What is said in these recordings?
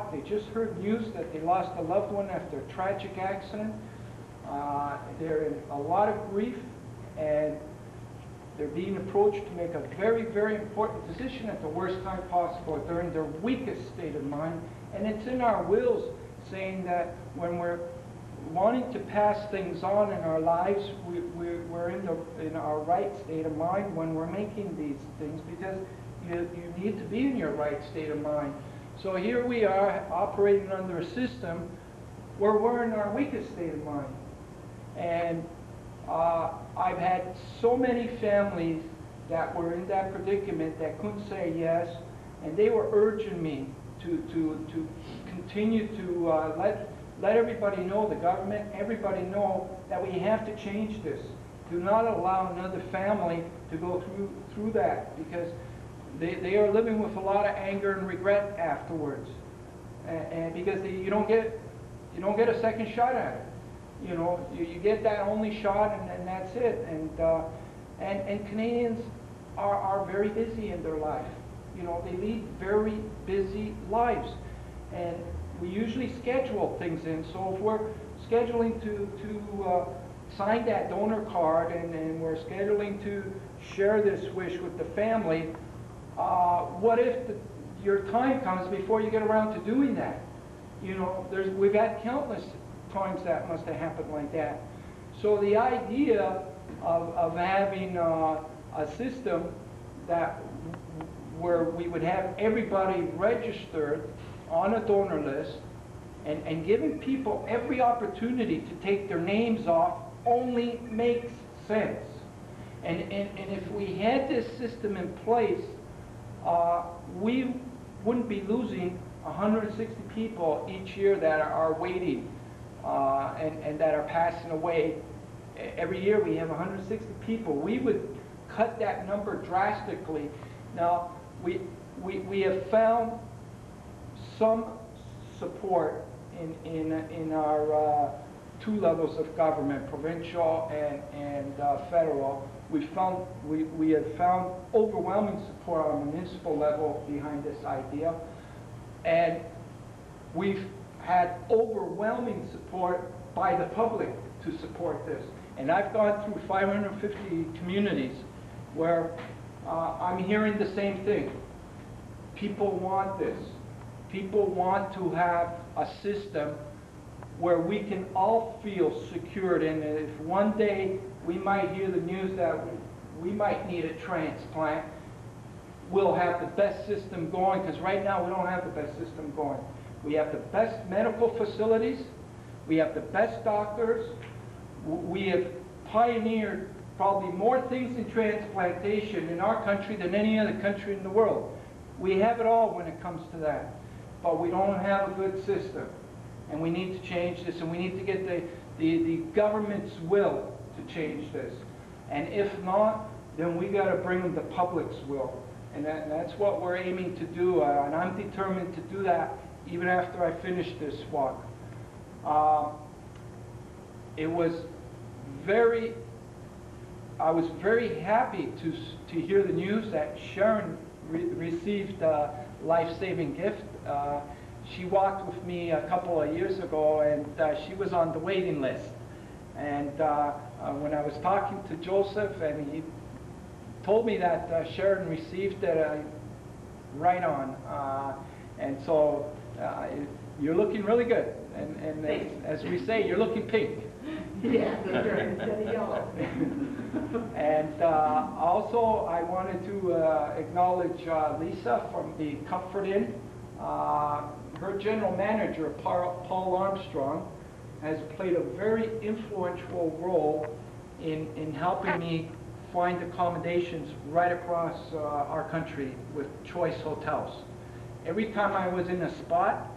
shocked. They just heard news that they lost a loved one after a tragic accident. They're in a lot of grief, and they're being approached to make a very, very important decision at the worst time possible. They're in their weakest state of mind, and it's in our wills saying that when we're wanting to pass things on in our lives, we're in our right state of mind when we're making these things, because you need to be in your right state of mind. So here we are operating under a system where we're in our weakest state of mind. And I've had so many families that were in that predicament that couldn't say yes, and they were urging me to continue to let everybody know, the government, everybody know that we have to change this. Do not allow another family to go through that, because they are living with a lot of anger and regret afterwards, and because you don't get a second shot at it. You know, you get that only shot, and that's it. And Canadians are very busy in their life. You know, they lead very busy lives, and we usually schedule things in. So if we're scheduling to sign that donor card, and we're scheduling to share this wish with the family, what if your time comes before you get around to doing that? You know, we've had countless times that must have happened like that. So the idea of having a system where we would have everybody registered on a donor list, and giving people every opportunity to take their names off only makes sense. And if we had this system in place, we wouldn't be losing 160 people each year that are waiting and that are passing away. Every year we have 160 people. We would cut that number drastically. Now, we have found some support in our two levels of government, provincial and federal. We have found overwhelming support on a municipal level behind this idea, and we've had overwhelming support by the public to support this. And I've gone through 550 communities where I'm hearing the same thing. People want this. People want to have a system where we can all feel secured, and if one day we might hear the news that we might need a transplant, we'll have the best system going, because right now we don't have the best system going. We have the best medical facilities, we have the best doctors, we have pioneered probably more things in transplantation in our country than any other country in the world. We have it all when it comes to that, but we don't have a good system. And we need to change this, and we need to get the government's will to change this. And if not, then we got to bring them the public's will. And that's what we're aiming to do, and I'm determined to do that even after I finish this walk. I was very happy to hear the news that Sharon received a life-saving gift. She walked with me a couple of years ago, and she was on the waiting list. And when I was talking to Joseph, and he told me that Sharon received it, right on. And so you're looking really good. And as we say, you're looking pink. Yeah, that's right. Instead of yellow. And also, I wanted to acknowledge Lisa from the Comfort Inn. Her general manager, Paul Armstrong, has played a very influential role in helping me find accommodations right across our country with choice hotels. Every time I was in a spot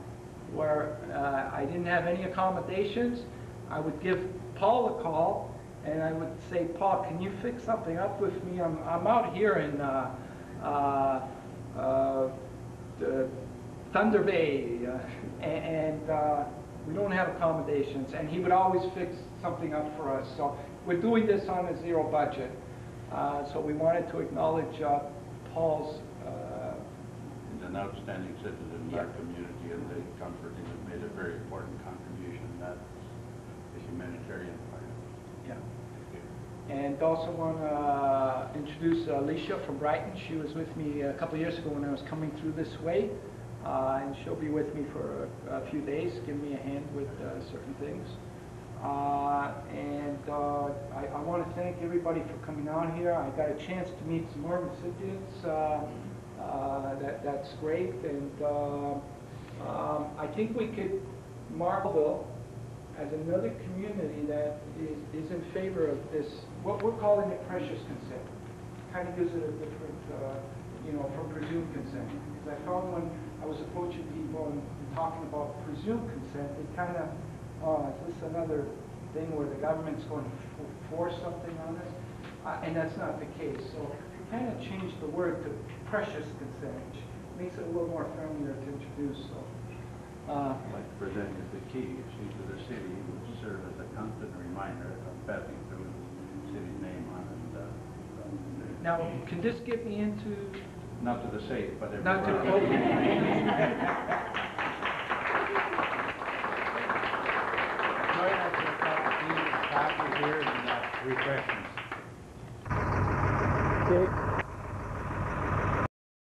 where I didn't have any accommodations, I would give Paul a call, and I would say, Paul, can you fix something up with me? I'm out here in Thunder Bay, and we don't have accommodations, and he would always fix something up for us. So we're doing this on a zero budget. So we wanted to acknowledge Paul's an outstanding citizen in our community, and the and also want to introduce Alicia from Brighton. She was with me a couple years ago when I was coming through this way, and she'll be with me for a few days, giving me a hand with certain things. I want to thank everybody for coming on here. I got a chance to meet some more recipients. That's great, and I think we could Marlville as another community that is in favor of this, what we're calling it precious consent. Kind of gives it a different, from presumed consent. Because I found when I was approaching people and talking about presumed consent, they kind of, is this another thing where the government's going to force something on us? And that's not the case. So we kind of changed the word to precious consent, which makes it a little more familiar to introduce. So. I'd like to present you the key to the city, which serve as a constant reminder of passing through the city's name on it. Now, can this get me into? Not to the safe, but everywhere. Not to the Join us in coffee here and refreshments. Okay.